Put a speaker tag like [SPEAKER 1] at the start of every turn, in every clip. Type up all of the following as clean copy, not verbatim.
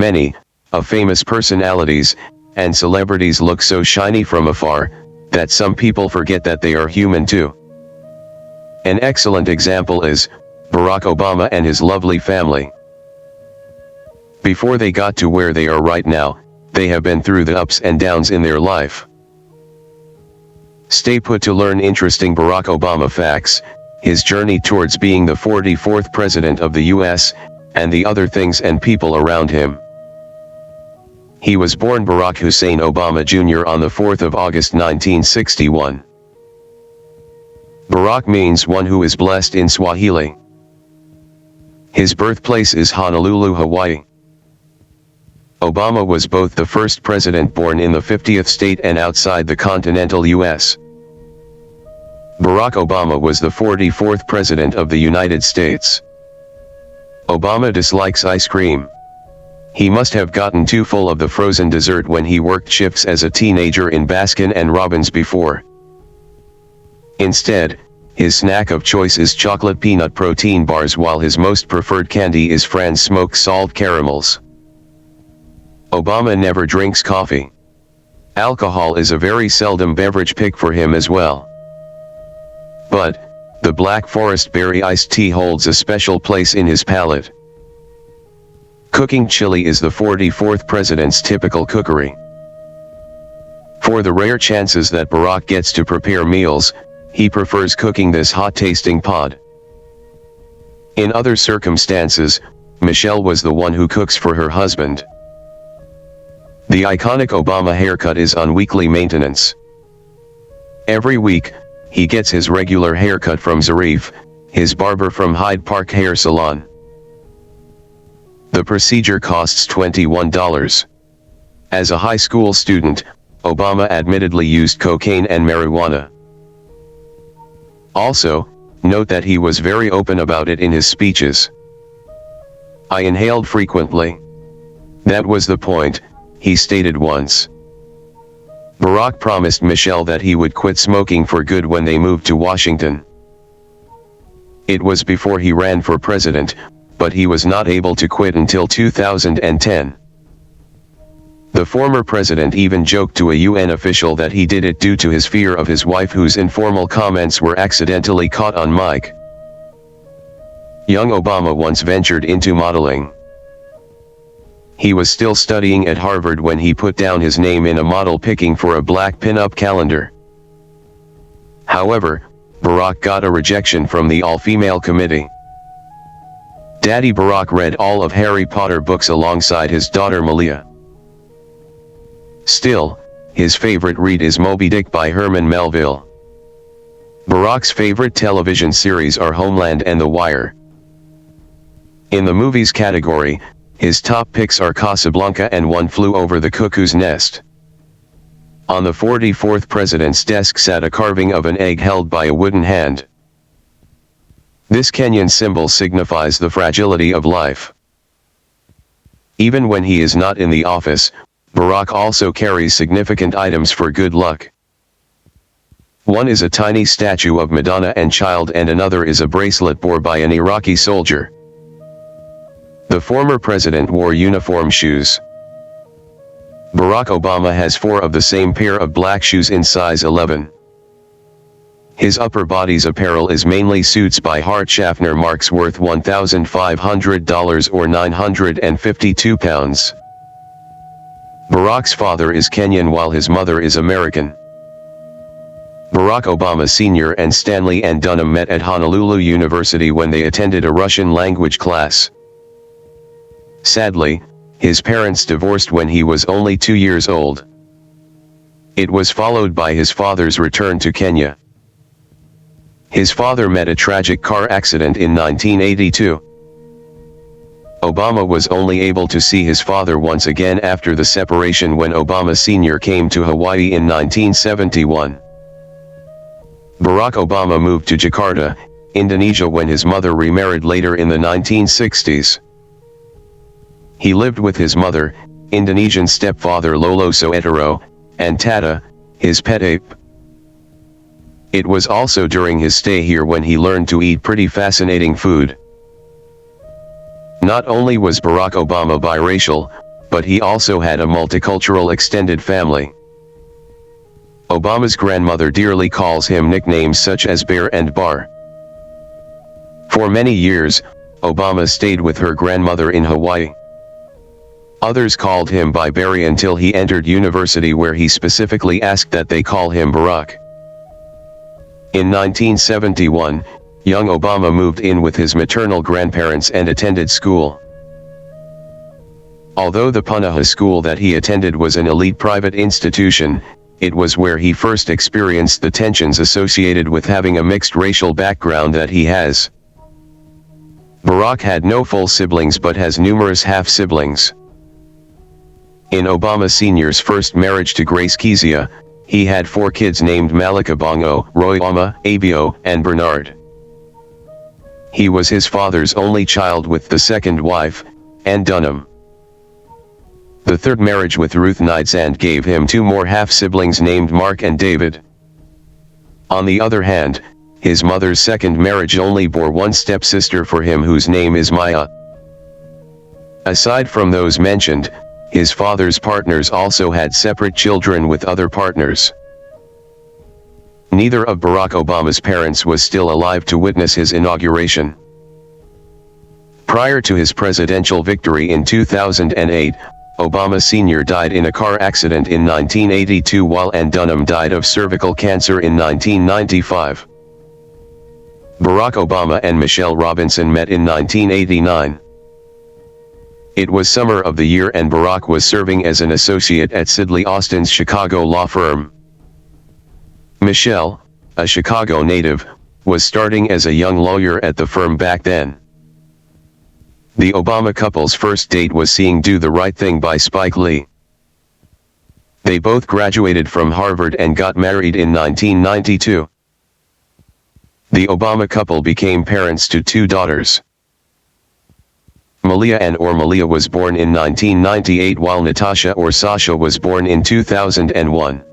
[SPEAKER 1] many, of famous personalities, and celebrities look so shiny from afar, that some people forget that they are human too. An excellent example is Barack Obama and his lovely family. Before they got to where they are right now, they have been through the ups and downs in their life. Stay put to learn interesting Barack Obama facts, his journey towards being the 44th President of the US, and the other things and people around him. He was born Barack Hussein Obama Jr. on the 4th of August 1961. Barack means one who is blessed in Swahili. His birthplace is Honolulu, Hawaii. Obama was both the first president born in the 50th state and outside the continental US. Barack Obama was the 44th President of the United States. Obama dislikes ice cream. He must have gotten too full of the frozen dessert when he worked shifts as a teenager in Baskin and Robbins before. Instead, his snack of choice is chocolate peanut protein bars, while his most preferred candy is Franz smoked salt caramels. Obama never drinks coffee. Alcohol is a very seldom beverage pick for him as well. But, the Black Forest Berry iced tea holds a special place in his palate. Cooking chili is the 44th president's typical cookery. For the rare chances that Barack gets to prepare meals, he prefers cooking this hot-tasting pod. In other circumstances, Michelle was the one who cooks for her husband. The iconic Obama haircut is on weekly maintenance. Every week, he gets his regular haircut from Zarif, his barber from Hyde Park Hair Salon. The procedure costs $21. As a high school student, Obama admittedly used cocaine and marijuana. Also, note that he was very open about it in his speeches. "I inhaled frequently. That was the point," he stated once. Barack promised Michelle that he would quit smoking for good when they moved to Washington. It was before he ran for president, but he was not able to quit until 2010. The former president even joked to a UN official that he did it due to his fear of his wife, whose informal comments were accidentally caught on mic. Young Obama once ventured into modeling. He was still studying at Harvard when he put down his name in a model picking for a black pin-up calendar. However, Barack got a rejection from the all-female committee. Daddy Barack read all of Harry Potter books alongside his daughter Malia. Still, his favorite read is Moby Dick by Herman Melville. Barack's favorite television series are Homeland and The Wire. In the movies category, his top picks are Casablanca and One Flew Over the Cuckoo's Nest. On the 44th president's desk sat a carving of an egg held by a wooden hand. This Kenyan symbol signifies the fragility of life. Even when he is not in the office, Barack also carries significant items for good luck. One is a tiny statue of Madonna and Child, and another is a bracelet worn by an Iraqi soldier. The former president wore uniform shoes. Barack Obama has 4 of the same pair of black shoes in size 11. His upper body's apparel is mainly suits by Hart Schaffner marks worth $1,500 or 952 pounds. Barack's father is Kenyan while his mother is American. Barack Obama Sr. and Stanley and Dunham met at Honolulu University when they attended a Russian language class. Sadly, his parents divorced when he was only 2 years old. It was followed by his father's return to Kenya. His father met a tragic car accident in 1982. Obama was only able to see his father once again after the separation when Obama Sr. came to Hawaii in 1971. Barack Obama moved to Jakarta, Indonesia when his mother remarried later in the 1960s. He lived with his mother, Indonesian stepfather Lolo Soetoro, and Tata, his pet ape. It was also during his stay here when he learned to eat pretty fascinating food. Not only was Barack Obama biracial, but he also had a multicultural extended family. Obama's grandmother dearly calls him nicknames such as Bear and Bar. For many years, Obama stayed with her grandmother in Hawaii. Others called him by Barry until he entered university, where he specifically asked that they call him Barack. In 1971, young Obama moved in with his maternal grandparents and attended school. Although the Punahou school that he attended was an elite private institution, it was where he first experienced the tensions associated with having a mixed racial background that he has. Barack had no full siblings but has numerous half-siblings. In Obama Sr.'s first marriage to Grace Kezia, he had 4 kids named Malika Bongo, Roy Oma, Abio, and Bernard. He was his father's only child with the second wife, Ann Dunham. The third marriage with Ruth Neidsand gave him 2 more half-siblings named Mark and David. On the other hand, his mother's second marriage only bore 1 stepsister for him whose name is Maya. Aside from those mentioned, his father's partners also had separate children with other partners. Neither of Barack Obama's parents was still alive to witness his inauguration. Prior to his presidential victory in 2008, Obama Sr. died in a car accident in 1982 while Ann Dunham died of cervical cancer in 1995. Barack Obama and Michelle Robinson met in 1989. It was summer of the year and Barack was serving as an associate at Sidley Austin's Chicago law firm. Michelle, a Chicago native, was starting as a young lawyer at the firm back then. The Obama couple's first date was seeing Do the Right Thing by Spike Lee. They both graduated from Harvard and got married in 1992. The Obama couple became parents to 2 daughters. Malia Malia was born in 1998 while Natasha or Sasha was born in 2001.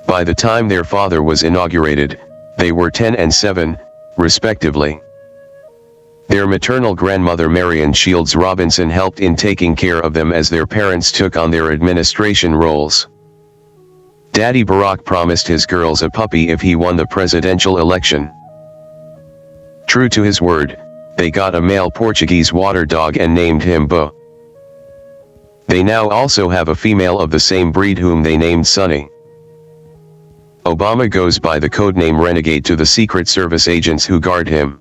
[SPEAKER 1] By the time their father was inaugurated, they were 10 and 7, respectively. Their maternal grandmother Marion Shields Robinson helped in taking care of them as their parents took on their administration roles. Daddy Barack promised his girls a puppy if he won the presidential election. True to his word, they got a male Portuguese water dog and named him Bo. They now also have a female of the same breed whom they named Sunny. Obama goes by the codename Renegade to the Secret Service agents who guard him.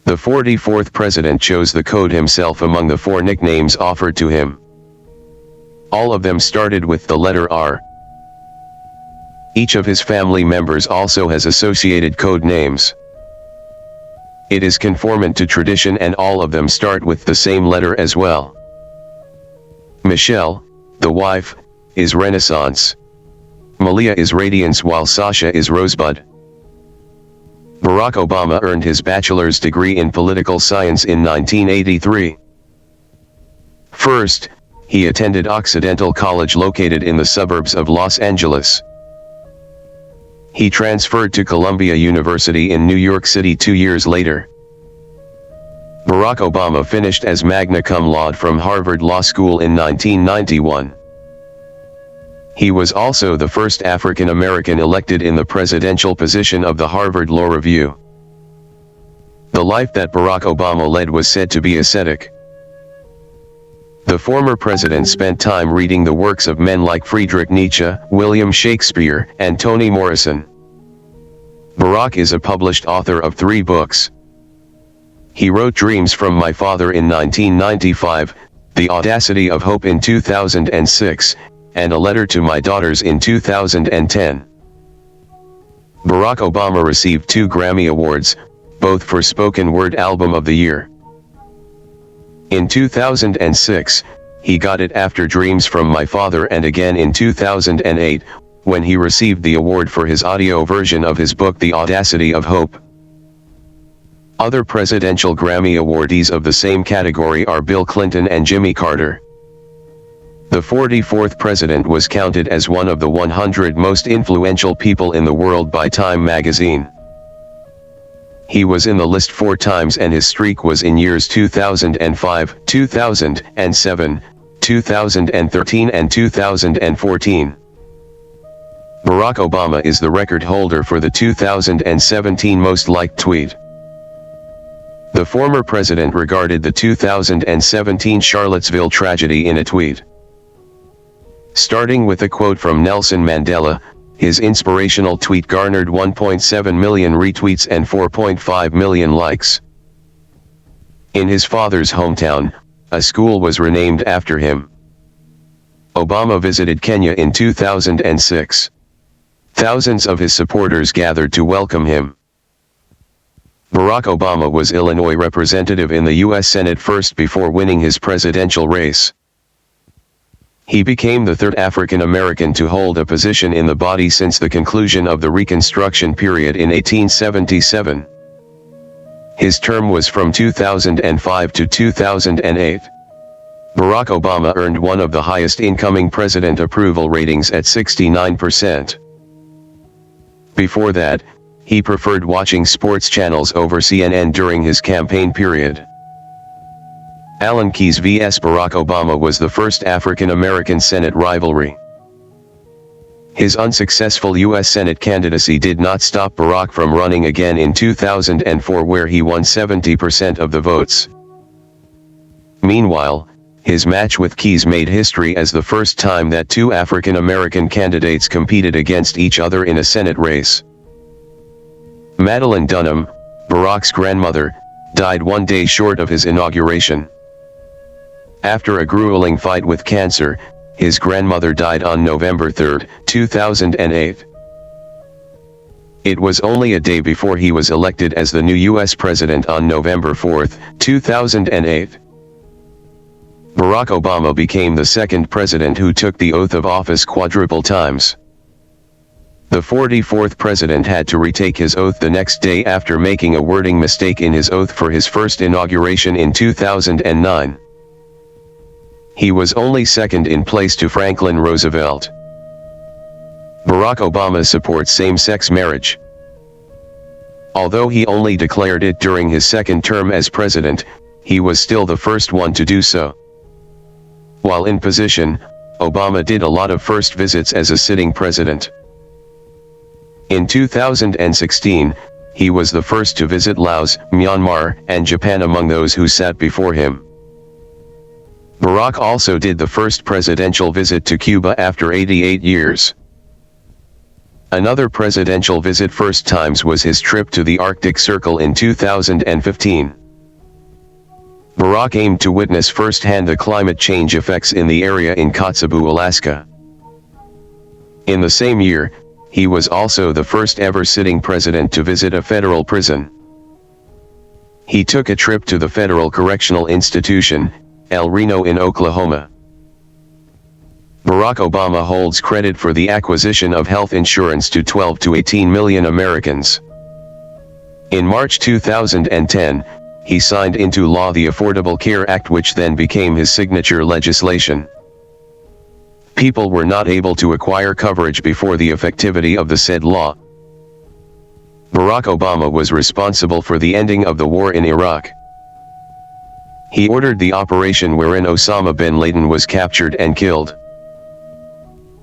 [SPEAKER 1] The 44th president chose the code himself among the 4 nicknames offered to him. All of them started with the letter R. Each of his family members also has associated code names. It is conformant to tradition and all of them start with the same letter as well. Michelle, the wife, is Renaissance. Malia is Radiance while Sasha is Rosebud. Barack Obama earned his bachelor's degree in political science in 1983. First, he attended Occidental College located in the suburbs of Los Angeles. He transferred to Columbia University in New York City 2 years later. Barack Obama finished as magna cum laude from Harvard Law School in 1991. He was also the first African American elected in the presidential position of the Harvard Law Review. The life that Barack Obama led was said to be ascetic. The former president spent time reading the works of men like Friedrich Nietzsche, William Shakespeare, and Toni Morrison. Barack is a published author of 3 books. He wrote Dreams from My Father in 1995, The Audacity of Hope in 2006, and A Letter to My Daughters in 2010. Barack Obama received 2 Grammy Awards, both for Spoken Word Album of the Year. In 2006, he got it after Dreams from My Father and again in 2008, when he received the award for his audio version of his book The Audacity of Hope. Other presidential Grammy awardees of the same category are Bill Clinton and Jimmy Carter. The 44th president was counted as one of the 100 most influential people in the world by Time magazine. He was in the list 4 times and his streak was in years 2005, 2007, 2013 and 2014. Barack Obama is the record holder for the 2017 most liked tweet. The former president regarded the 2017 Charlottesville tragedy in a tweet. Starting with a quote from Nelson Mandela, his inspirational tweet garnered 1.7 million retweets and 4.5 million likes. In his father's hometown, a school was renamed after him. Obama visited Kenya in 2006. Thousands of his supporters gathered to welcome him. Barack Obama was Illinois representative in the U.S. Senate first before winning his presidential race. He became the third African American to hold a position in the body since the conclusion of the Reconstruction period in 1877. His term was from 2005 to 2008. Barack Obama earned one of the highest incoming president approval ratings at 69%. Before that, he preferred watching sports channels over CNN during his campaign period. Alan Keyes vs. Barack Obama was the first African-American Senate rivalry. His unsuccessful U.S. Senate candidacy did not stop Barack from running again in 2004, where he won 70% of the votes. Meanwhile, his match with Keyes made history as the first time that 2 African-American candidates competed against each other in a Senate race. Madeline Dunham, Barack's grandmother, died 1 day short of his inauguration. After a grueling fight with cancer, his grandmother died on November 3, 2008. It was only a day before he was elected as the new U.S. president on November 4, 2008. Barack Obama became the second president who took the oath of office quadruple times. The 44th president had to retake his oath the next day after making a wording mistake in his oath for his first inauguration in 2009. He was only second in place to Franklin Roosevelt. Barack Obama supports same-sex marriage. Although he only declared it during his second term as president, he was still the first one to do so. While in position, Obama did a lot of first visits as a sitting president. In 2016, he was the first to visit Laos, Myanmar, and Japan among those who sat before him. Barack also did the first presidential visit to Cuba after 88 years. Another presidential visit first times was his trip to the Arctic Circle in 2015. Barack aimed to witness firsthand the climate change effects in the area in Kotzebue, Alaska. In the same year, he was also the first ever sitting president to visit a federal prison. He took a trip to the Federal Correctional Institution, El Reno in Oklahoma. Barack Obama holds credit for the acquisition of health insurance to 12 to 18 million Americans. In March 2010, he signed into law the Affordable Care Act, which then became his signature legislation. People were not able to acquire coverage before the effectivity of the said law. Barack Obama was responsible for the ending of the war in Iraq. He ordered the operation wherein Osama bin Laden was captured and killed.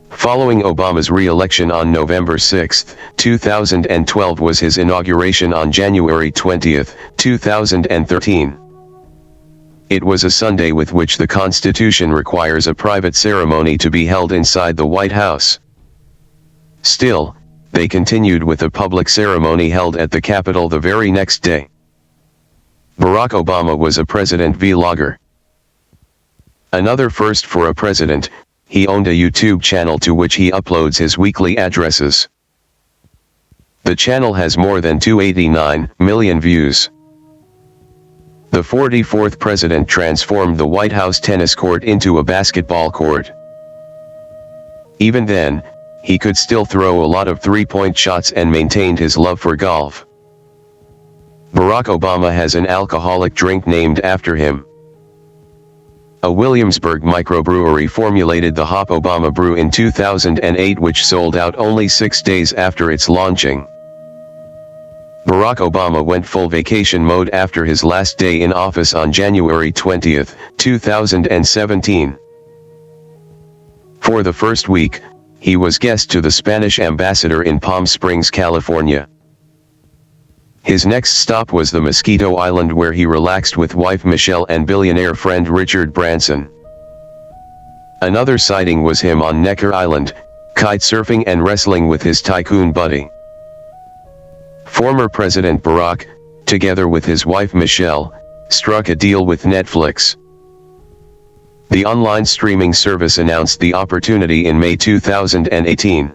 [SPEAKER 1] Following Obama's re-election on November 6, 2012 was his inauguration on January 20, 2013. It was a Sunday, with which the Constitution requires a private ceremony to be held inside the White House. Still, they continued with a public ceremony held at the Capitol the very next day. Barack Obama was a president vlogger. Another first for a president, he owned a YouTube channel to which he uploads his weekly addresses. The channel has more than 289 million views. The 44th president transformed the White House tennis court into a basketball court. Even then, he could still throw a lot of three-point shots and maintained his love for golf. Barack Obama has an alcoholic drink named after him. A Williamsburg microbrewery formulated the Hop Obama Brew in 2008, which sold out only 6 days after its launching. Barack Obama went full vacation mode after his last day in office on January 20, 2017. For the first week, he was guest to the Spanish ambassador in Palm Springs, California. His next stop was the Mosquito Island, where he relaxed with wife Michelle and billionaire friend Richard Branson. Another sighting was him on Necker Island, kite surfing and wrestling with his tycoon buddy. Former President Barack, together with his wife Michelle, struck a deal with Netflix. The online streaming service announced the opportunity in May 2018.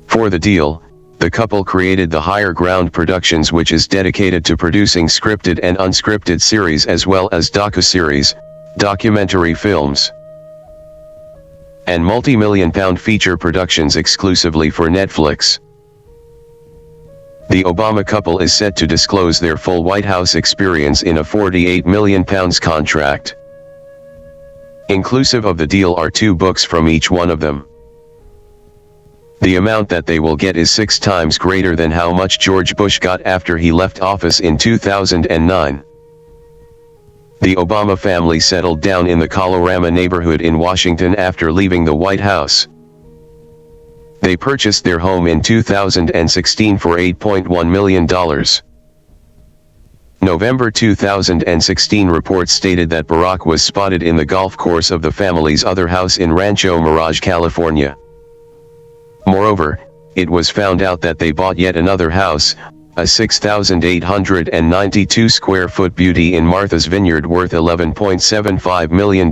[SPEAKER 1] For the deal, the couple created the Higher Ground Productions, which is dedicated to producing scripted and unscripted series as well as docuseries, documentary films, and multi-million-pound feature productions exclusively for Netflix. The Obama couple is set to disclose their full White House experience in a £48 million contract. Inclusive of the deal are 2 books from each one of them. The amount that they will get is 6 times greater than how much George Bush got after he left office in 2009. The Obama family settled down in the Colorama neighborhood in Washington after leaving the White House. They purchased their home in 2016 for $8.1 million. November 2016 reports stated that Barack was spotted in the golf course of the family's other house in Rancho Mirage, California. Moreover, it was found out that they bought yet another house, a 6,892 square foot beauty in Martha's Vineyard worth $11.75 million.